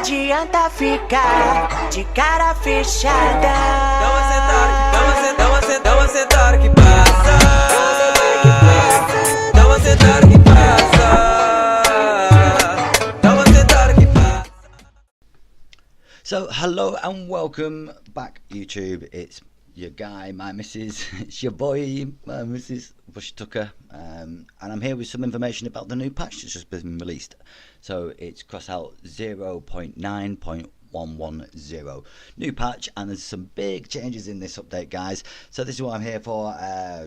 adianta ficar de cara fechada. Dá uma sentada que passa. Dá uma sentada que passa. Dá uma sentada que passa. So hello and welcome back, YouTube. It's your guy, my missus, it's your boy, my missus, Bushtucker, and I'm here with some information about the new patch that's just been released. So it's Crossout 0.9.110, new patch, and there's some big changes in this update, guys. So this is what I'm here for.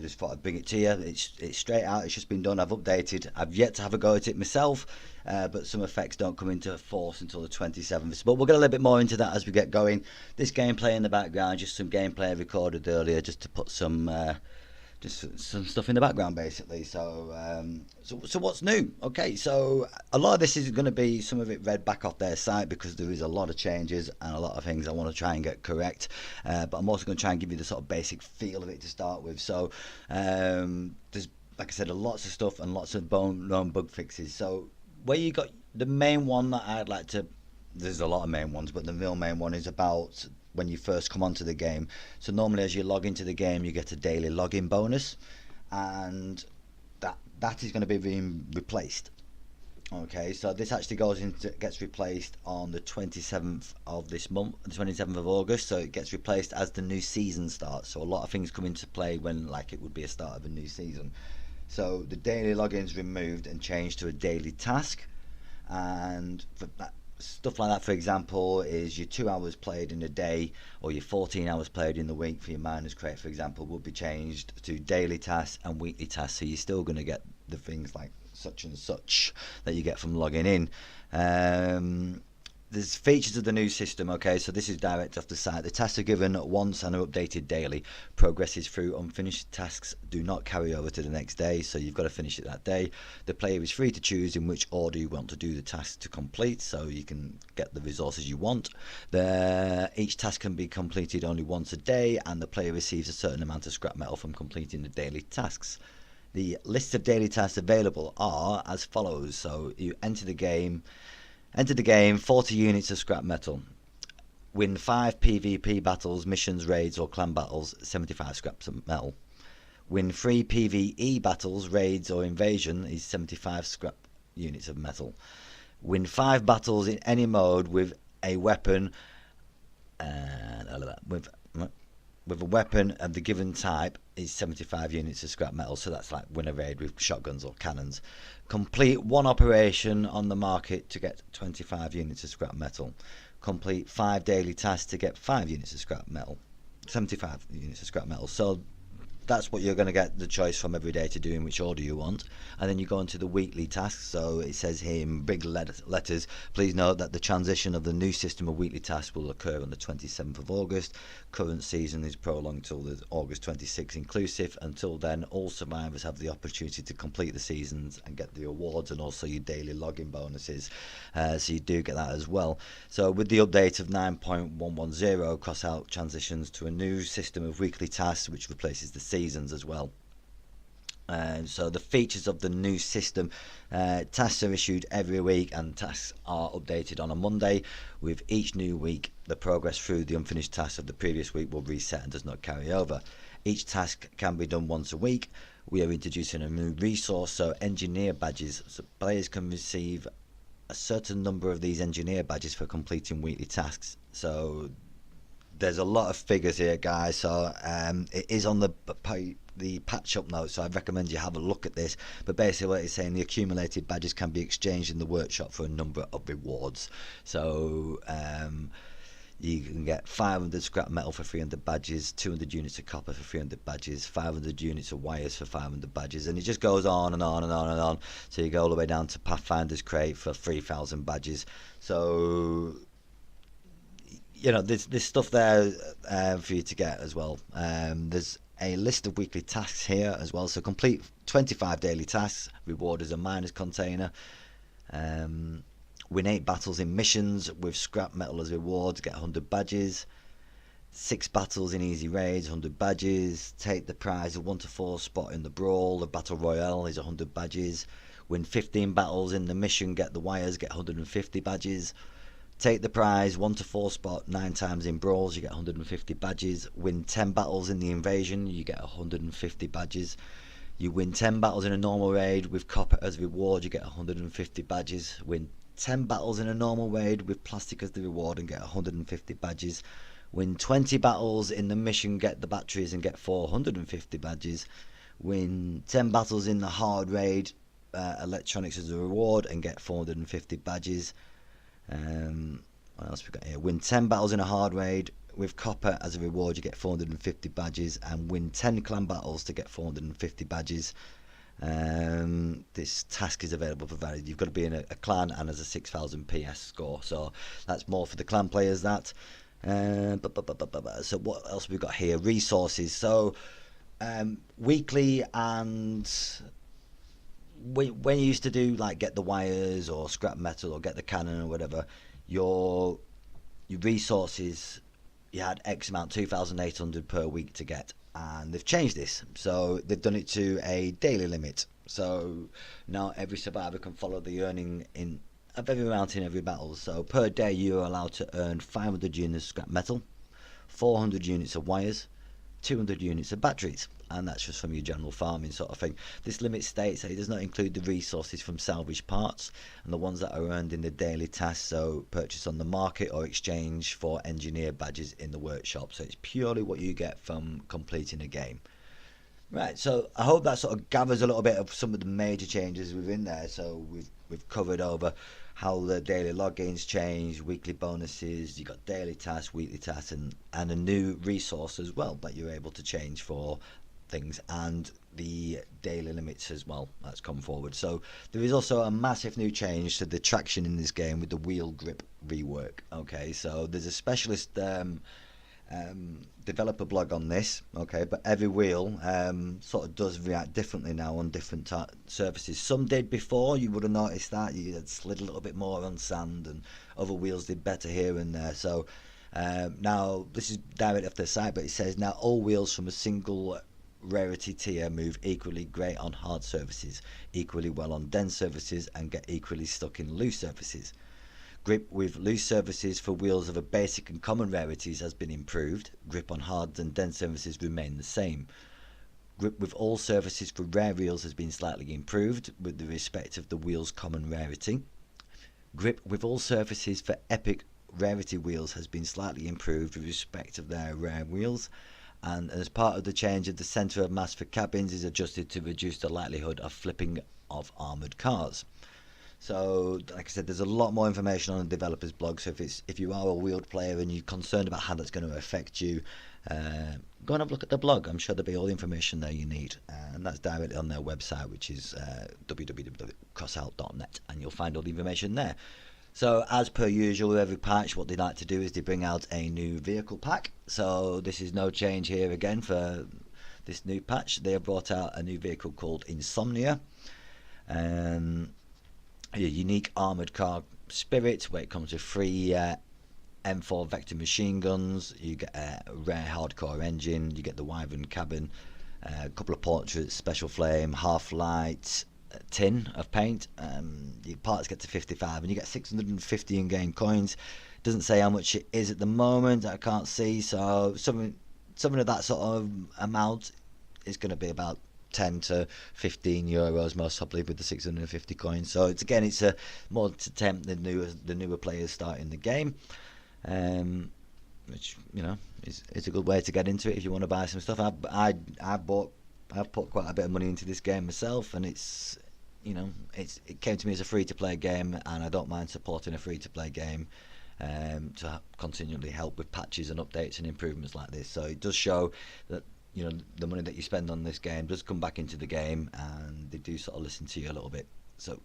Just thought I'd bring it to you. It's straight out, it's just been done. I've updated. I've yet to have a go at it myself, but some effects don't come into force until the 27th. But we'll get a little bit more into that as we get going. This gameplay in the background, just some gameplay I recorded earlier, just to put some stuff in the background, basically. So what's new? Okay, so a lot of this is going to be, some of it read back off their site, because there is a lot of changes and a lot of things I want to try and get correct. But I'm also going to try and give you the sort of basic feel of it to start with. So there's, like I said, lots of stuff and lots of known bug fixes. So where you got the main one that I'd like to, there's a lot of main ones, but the real main one is about when you first come onto the game. So normally as you log into the game, you get a daily login bonus, and that is going to be being replaced. Okay, so this actually gets replaced on the 27th of this month, the 27th of August. So it gets replaced as the new season starts. So a lot of things come into play when, like, it would be a start of a new season. So the daily login's removed and changed to a daily task, and for that, stuff like that, for example, is your 2 hours played in a day or your 14 hours played in the week for your miners crate, for example, will be changed to daily tasks and weekly tasks. So you're still going to get the things like such and such that you get from logging in. There's features of the new system. Okay, so this is direct off the site. The tasks are given once and are updated daily. Progresses through unfinished tasks do not carry over to the next day, so you've got to finish it that day. The player is free to choose in which order you want to do the task to complete, so you can get the resources you want. Each task can be completed only once a day, and the player receives a certain amount of scrap metal from completing the daily tasks. The lists of daily tasks available are as follows. So you enter the game, 40 units of scrap metal. Win 5 PvP battles, missions, raids or clan battles, 75 scraps of metal. Win 3 PvE battles, raids or invasion is 75 scrap units of metal. Win 5 battles in any mode with a weapon, and all of that, with a weapon of the given type is 75 units of scrap metal. So that's like win a raid with shotguns or cannons. Complete one operation on the market to get 25 units of scrap metal. Complete 5 daily tasks to get 5 units of scrap metal. 75 units of scrap metal. So that's what you're going to get the choice from every day to do in which order you want. And then you go into the weekly tasks. So it says here in big letters, please note that the transition of the new system of weekly tasks will occur on the 27th of August. Current season is prolonged till the August 26th inclusive. Until then, all survivors have the opportunity to complete the seasons and get the awards and also your daily login bonuses. So you do get that as well. So with the update of 9.110, Crossout transitions to a new system of weekly tasks, which replaces the seasons as well. So the features of the new system, tasks are issued every week and tasks are updated on a Monday. With each new week, the progress through the unfinished tasks of the previous week will reset and does not carry over. Each task can be done once a week. We are introducing a new resource, so engineer badges. So players can receive a certain number of these engineer badges for completing weekly tasks. So there's a lot of figures here, guys. So it is on the patch up notes, so I'd recommend you have a look at this. But basically what it's saying, the accumulated badges can be exchanged in the workshop for a number of rewards. So you can get 500 scrap metal for 300 badges, 200 units of copper for 300 badges, 500 units of wires for 500 badges, and it just goes on and on and on and on. So you go all the way down to Pathfinder's crate for 3,000 badges. So you know, there's stuff there for you to get as well. There's a list of weekly tasks here as well. So complete 25 daily tasks, reward as a miners container. Win 8 battles in missions with scrap metal as rewards, get 100 badges. 6 battles in easy raids, 100 badges. Take the prize of 1 to 4 spot in the brawl. The battle royale is 100 badges. Win 15 battles in the mission, get the wires, get 150 badges. Take the prize 1 to 4 spot 9 times in brawls, you get 150 badges. Win 10 battles in the invasion, you get 150 badges. You win 10 battles in a normal raid with copper as reward, you get 150 badges. Win 10 battles in a normal raid with plastic as the reward and get 150 badges. Win 20 battles in the mission, get the batteries and get 450 badges. Win 10 battles in the hard raid, electronics as a reward and get 450 badges. What else we got here? Win 10 battles in a hard raid with copper as a reward, you get 450 badges, and win 10 clan battles to get 450 badges. This task is available provided you've got to be in a clan and has a 6000 PS score, so that's more for the clan players. That so what else have we got here? Resources. So weekly, and when you used to do like get the wires or scrap metal or get the cannon or whatever, your resources, you had X amount, 2,800 per week to get, and they've changed this. So they've done it to a daily limit. So now every survivor can follow the earning of every amount in every battle. So per day you are allowed to earn 500 units of scrap metal, 400 units of wires, 200 units of batteries, and that's just from your general farming sort of thing. This limit states that it does not include the resources from salvaged parts and the ones that are earned in the daily tasks, so purchase on the market or exchange for engineer badges in the workshop. So it's purely what you get from completing a game. Right, so I hope that sort of gathers a little bit of some of the major changes within there. So we've covered over how the daily logins change, weekly bonuses, you got daily tasks, weekly tasks, and a new resource as well that you're able to change for things, and the daily limits as well that's come forward. So there is also a massive new change to the traction in this game with the wheel grip rework. Okay, so there's a specialist developer blog on this, okay, but every wheel sort of does react differently now on different surfaces. Some did before, you would have noticed that you had slid a little bit more on sand, and other wheels did better here and there. So now this is direct off the site, but it says now all wheels from a single rarity tier move equally great on hard surfaces, equally well on dense surfaces, and get equally stuck in loose surfaces. Grip with loose surfaces for wheels of a basic and common rarities has been improved. Grip on hard and dense surfaces remain the same. Grip with all surfaces for rare wheels has been slightly improved with the respect of the wheel's common rarity. Grip with all surfaces for epic rarity wheels has been slightly improved with respect of their rare wheels. And as part of the change of the centre of mass for cabins is adjusted to reduce the likelihood of flipping of armoured cars. So, like I said, there's a lot more information on the developer's blog. So if you are a wheeled player and you're concerned about how that's going to affect you, go and have a look at the blog. I'm sure there'll be all the information there you need, and that's directly on their website, which is www.crossout.net, and you'll find all the information there. So as per usual with every patch, what they like to do is they bring out a new vehicle pack. So this is no change here again for this new patch. They have brought out a new vehicle called Insomnia. A unique armoured car Spirit, where it comes with 3 M4 Vector machine guns. You get a rare hardcore engine, you get the Wyvern cabin, a couple of portraits, special flame, half light, tin of paint. Your parts get to 55 and you get 650 in-game coins. Doesn't say how much it is at the moment, I can't see, so something of that sort of amount is going to be about 10 to 15 euros most probably with the 650 coins. So it's a more to tempt the newer players starting the game, which is a good way to get into it if you want to buy some stuff. I've put quite a bit of money into this game myself, and it came to me as a free to play game, and I don't mind supporting a free to play game to continually help with patches and updates and improvements like this. So it does show that the money that you spend on this game does come back into the game, and they do sort of listen to you a little bit. So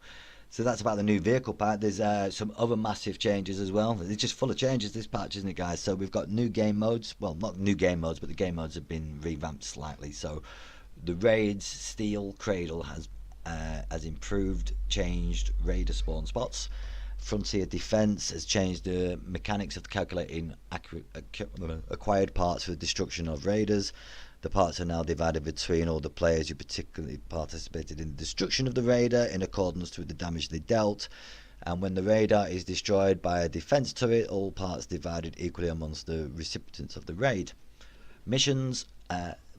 that's about the new vehicle pack. There's some other massive changes as well. It's just full of changes, this patch, isn't it, guys? So we've got new game modes. Well, not new game modes, but the game modes have been revamped slightly. So the Raid's Steel Cradle has improved, changed Raider spawn spots. Frontier Defense has changed the mechanics of calculating acquired parts for the destruction of raiders. The parts are now divided between all the players who particularly participated in the destruction of the raider in accordance with the damage they dealt. And when the radar is destroyed by a defense turret, all parts divided equally amongst the recipients of the raid. Missions,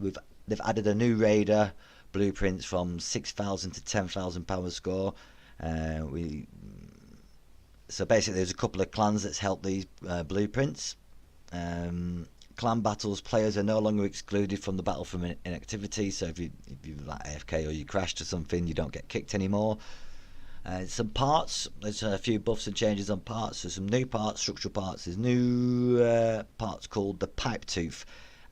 they've added a new raider blueprints from 6,000 to 10,000 power score. So basically there's a couple of clans that's helped these blueprints. Clan battles, players are no longer excluded from the battle from inactivity, so if you like AFK or you crashed or something, you don't get kicked anymore. Some parts, there's a few buffs and changes on parts. There's some new parts, structural parts. There's new parts called the pipe tooth,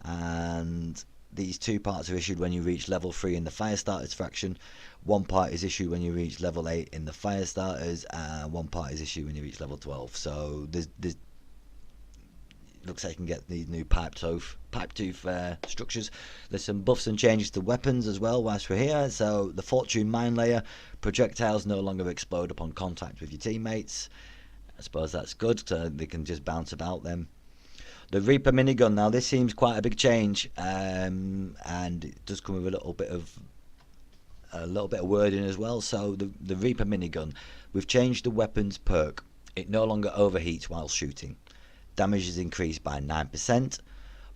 and these two parts are issued when you reach level 3 in the fire starters faction. One part is issued when you reach level 8 in the fire starters, and one part is issued when you reach level 12. So there's looks like you can get these new pipe tooth structures. There's some buffs and changes to weapons as well whilst we're here. So the Fortune Mine Layer, projectiles no longer explode upon contact with your teammates. I suppose that's good, so they can just bounce about them. The Reaper minigun, now this seems quite a big change, and it does come with a little bit of wording as well. So the Reaper minigun, we've changed the weapons perk. It no longer overheats while shooting. Damage is increased by 9%.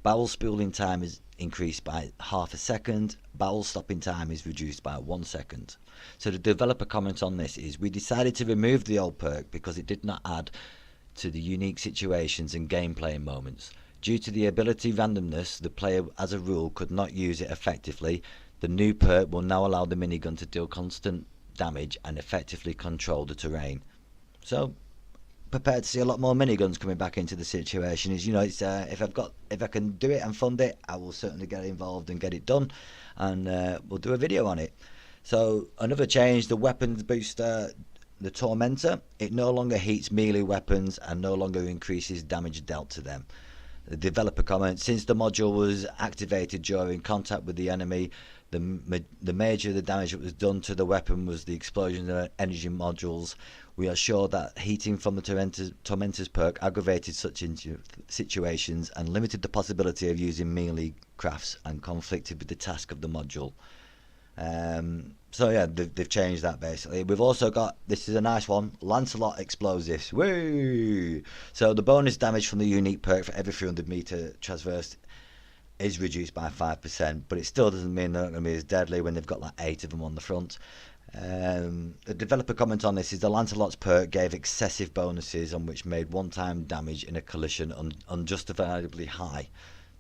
Barrel spooling time is increased by half a second. Barrel stopping time is reduced by 1 second. So the developer comment on this is, we decided to remove the old perk because it did not add to the unique situations and gameplay moments. Due to the ability randomness, the player as a rule could not use it effectively. The new perk will now allow the minigun to deal constant damage and effectively control the terrain. So prepared to see a lot more miniguns coming back into the situation. Is, you know, it's if I can do it and fund it, I will certainly get involved and get it done, and we'll do a video on it. So another change, the weapons booster, the Tormentor, it no longer heats melee weapons and no longer increases damage dealt to them. The developer comment, since the module was activated during contact with the enemy, the major of the damage that was done to the weapon was the explosion of energy modules. We are sure that heating from the Tormentor's perk aggravated such situations and limited the possibility of using melee crafts and conflicted with the task of the module. So yeah, they've changed that basically. We've also got, this is a nice one, Lancelot explosives. Woo! So the bonus damage from the unique perk for every 300 meter traverse is reduced by 5%, but it still doesn't mean they're not going to be as deadly when they've got like 8 of them on the front. The developer comment on this is, the Lancelot's perk gave excessive bonuses on which made one-time damage in a collision unjustifiably high.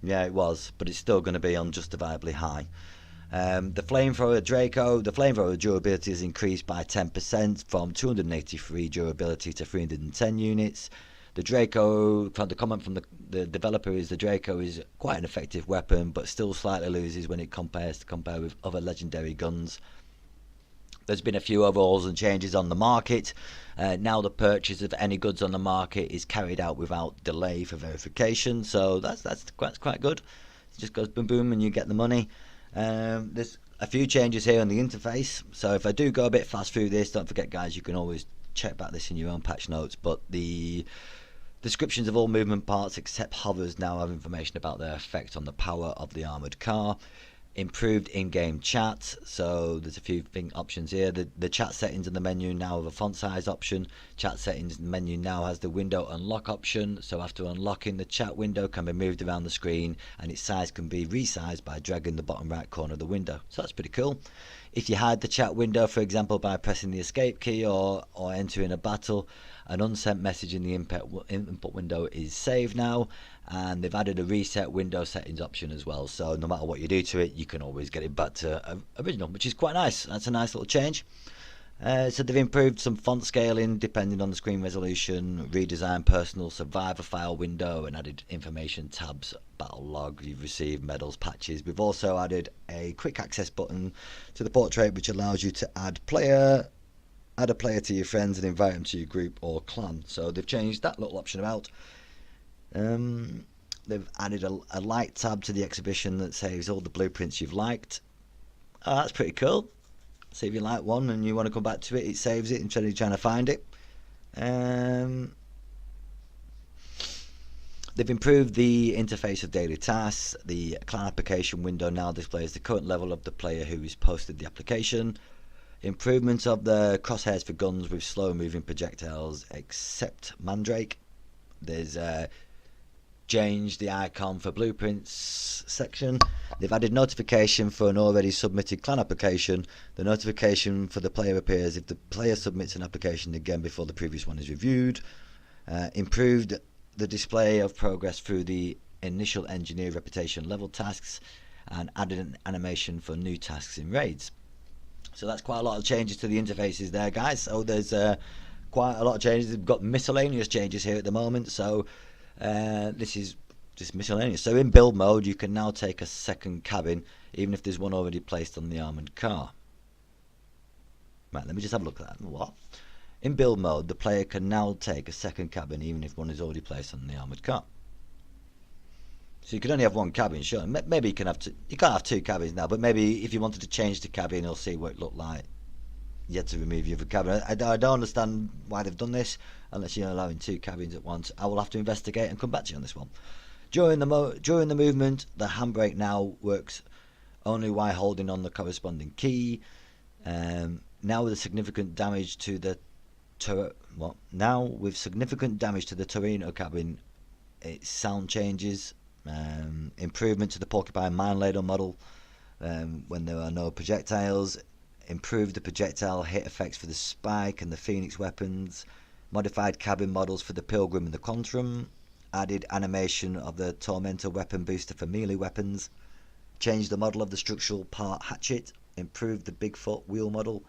Yeah, it was, but it's still going to be unjustifiably high. The flamethrower Draco, the flamethrower durability is increased by 10% from 283 durability to 310 units. The Draco, the comment from the developer is, the Draco is quite an effective weapon, but still slightly loses when it compares with other legendary guns. There's been a few overhauls and changes on the market. Now the purchase of any goods on the market is carried out without delay for verification, so that's quite good. It just goes boom boom and you get the money. There's a few changes here on the interface, so if I do go a bit fast through this, don't forget guys, you can always check back this in your own patch notes, but the descriptions of all movement parts except hovers now have information about their effect on the power of the armoured car. Improved in-game chat, so there's a few options here. The chat settings in the menu now have a font size option. Chat settings in the menu now has the window unlock option, so after unlocking, the chat window can be moved around the screen and its size can be resized by dragging the bottom right corner of the window, so that's pretty cool. If you hide the chat window, for example by pressing the escape key or entering a battle, an unsent message in the input window is saved now, and they've added a reset window settings option as well, so no matter what you do to it, you can always get it back to original, which is quite nice. That's a nice little change. So they've improved some font scaling depending on the screen resolution, redesigned personal survivor file window, and added information tabs, battle log, you've received medals, patches. We've also added a quick access button to the portrait which allows you to add a player to your friends and invite them to your group or clan. So they've changed that little option about. They've added a like tab to the exhibition that saves all the blueprints you've liked. Oh, that's pretty cool. So if you like one and you want to come back to it, it saves it instead of trying to find it. They've improved the interface of daily tasks. The clan application window now displays the current level of the player who has posted the application. Improvement of the crosshairs for guns with slow moving projectiles except Mandrake. There's changed the icon for blueprints section. They've added notification for an already submitted clan application. The notification for the player appears if the player submits an application again before the previous one is reviewed. Improved the display of progress through the initial engineer reputation level tasks, and added an animation for new tasks in raids. So that's quite a lot of changes to the interfaces there, guys. So there's quite a lot of changes. We've got miscellaneous changes here at the moment. So this is just miscellaneous. So in build mode, you can now take a second cabin, even if there's one already placed on the armoured car. Right, let me just have a look at that. What? In build mode, the player can now take a second cabin, even if one is already placed on the armoured car. So you can only have one cabin, sure. Maybe you can have two. You can't have two cabins now, but maybe if you wanted to change the cabin or see what it looked like, you had to remove your other cabin. I don't understand why they've done this, unless you're allowing two cabins at once. I will have to investigate and come back to you on this one. During the movement, the handbrake now works only while holding on the corresponding key. Now with significant damage to the significant damage to the Torino cabin, its sound changes. Improvement to the Porcupine mine ladle model when there are no projectiles. Improved the projectile hit effects for the Spike and the Phoenix weapons. Modified cabin models for the Pilgrim and the Quantrum. Added animation of the Tormentor weapon booster for melee weapons. Changed the model of the structural part hatchet. Improved the Bigfoot wheel model.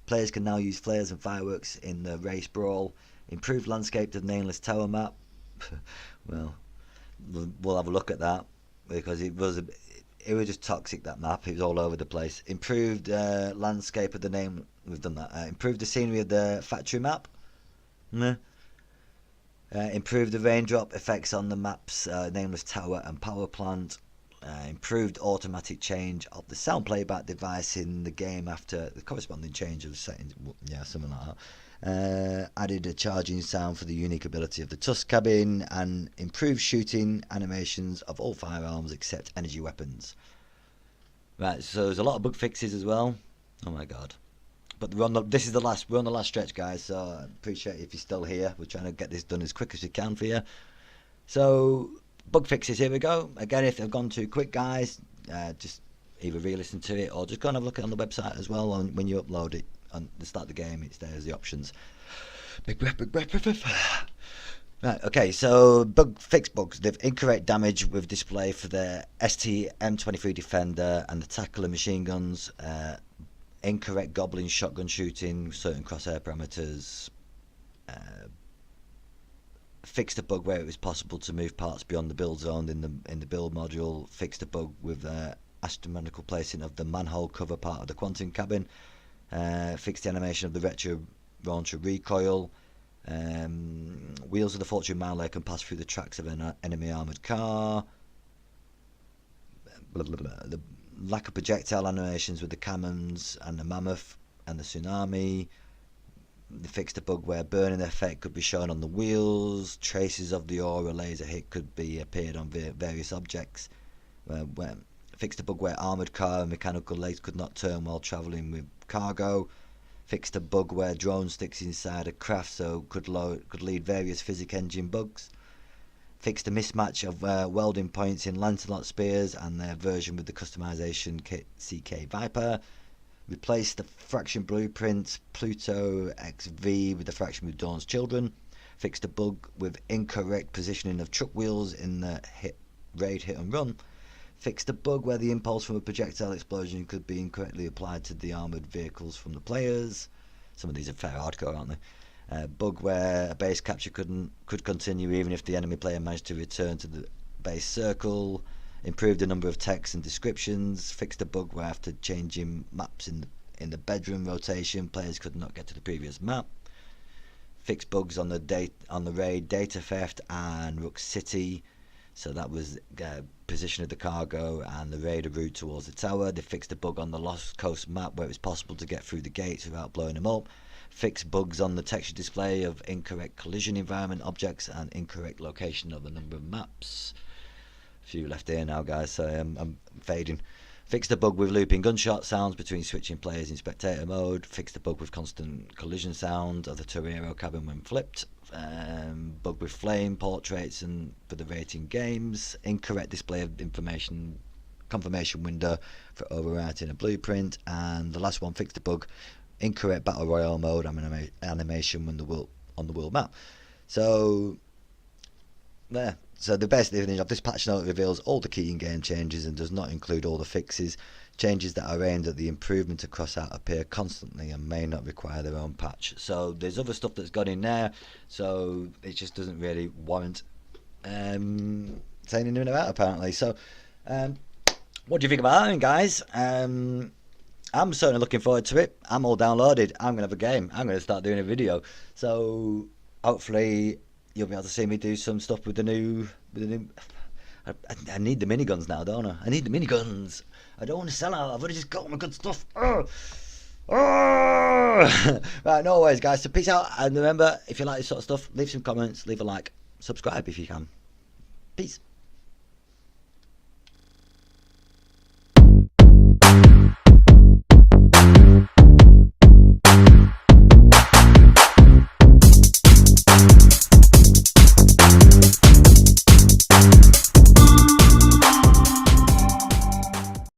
Players can now use flares and fireworks in the race brawl. Improved landscape of the Nameless Tower map. Well, we'll have a look at that, because it was just toxic, that map. It was all over the place. Improved landscape of the name. We've done that. Improved the scenery of the factory map. Improved the raindrop effects on the maps, Nameless Tower and Power Plant. Improved automatic change of the sound playback device in the game after the corresponding change of the settings. Yeah, something like that. Added a charging sound for the unique ability of the Tusk cabin, and improved shooting animations of all firearms except energy weapons. Right, so there's a lot of bug fixes as well. Oh my god! But we're on the last stretch, guys. So I appreciate if you're still here. We're trying to get this done as quick as we can for you. So bug fixes, here we go. Again, if they've gone too quick, guys, just either re-listen to it or just go and have a look at it on the website as well. When you upload it and start the game, it's there as the options. Big breath. Right, okay, so fix bugs. They've incorrect damage with display for the ST M23 Defender and the Tackler machine guns. Incorrect Goblin shotgun shooting, certain crosshair parameters. Fixed a bug where it was possible to move parts beyond the build zone in the build module. Fixed a bug with astronomical placing of the manhole cover part of the Quantum cabin. Fixed the animation of the retro launcher recoil. Wheels of the Fortune Mile can pass through the tracks of an enemy armoured car. The lack of projectile animations with the cannons and the Mammoth and the Tsunami. They fixed a bug where burning effect could be shown on the wheels. Traces of the aura laser hit could be appeared on various objects. Fixed a bug where armoured car and mechanical legs could not turn while travelling with cargo. Fixed a bug where drone sticks inside a craft so could lead various physics engine bugs. Fixed a mismatch of welding points in Lancelot spears and their version with the customization kit CK Viper. Replaced the fraction blueprint Pluto XV with the fraction with Dawn's Children. Fixed a bug with incorrect positioning of truck wheels in the raid hit and run. Fixed a bug where the impulse from a projectile explosion could be incorrectly applied to the armoured vehicles from the players. Some of these are fair hardcore, aren't they? Bug where a base capture could continue even if the enemy player managed to return to the base circle. Improved the number of texts and descriptions. Fixed a bug where after changing maps in the bedroom rotation, players could not get to the previous map. Fixed bugs on the raid data theft and Rook City. So that was position of the cargo and the raider route towards the tower. They fixed a bug on the Lost Coast map where it was possible to get through the gates without blowing them up. Fixed bugs on the texture display of incorrect collision environment objects and incorrect location of a number of maps. A few left here now, guys, so I'm fading Fix the bug with looping gunshot sounds between switching players in spectator mode. Fix the bug with constant collision sound of the Torero cabin when flipped. Bug with flame portraits and for the rating games. Incorrect display of information confirmation window for overwriting a blueprint. And the last one, fix the bug. Incorrect battle royale mode animation when on the world map. So there. So the best thing of this patch note reveals all the key in-game changes and does not include all the fixes. Changes that are aimed at the improvement of Crossout appear constantly and may not require their own patch. So there's other stuff that's got in there, so it just doesn't really warrant saying anything about apparently. So what do you think about that, guys? I'm certainly looking forward to it. I'm all downloaded. I'm going to have a game. I'm going to start doing a video. So hopefully you'll be able to see me do some stuff with the new. I need the miniguns now, don't I? I need the miniguns. I don't want to sell out. I've already just got my good stuff. Right, no worries, guys. So peace out. And remember, if you like this sort of stuff, leave some comments, leave a like, subscribe if you can. Peace.